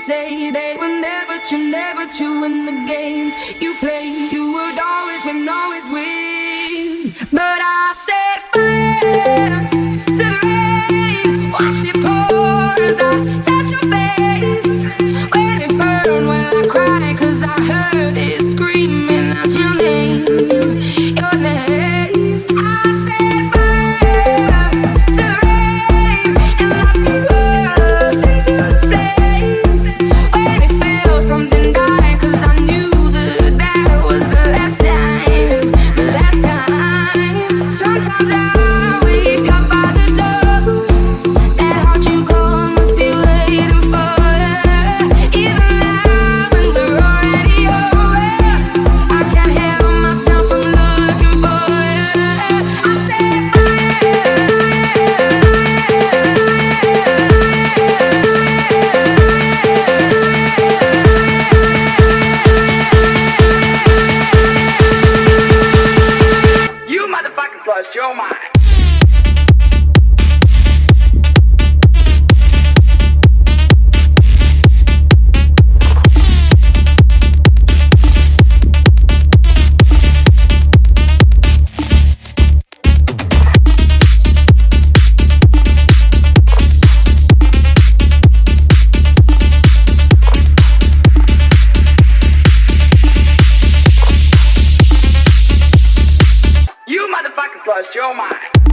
say they were never true in the games you play. You would always and always win. But I said fire to the rain, watch it pour as I touch your face. When it burned, when I cried, 'cause I heard it screaming out your name, your name. I said fire to the rain and lock the world into the flames. When it felt something died, 'cause I knew that that was the last time, the last time. Sometimes I wake up by the door, that heart you call must be waiting for you. Even now when we're already over, I can't help myself from looking for you. I said you motherfuckers lost your mind. You motherfuckers lost your mind.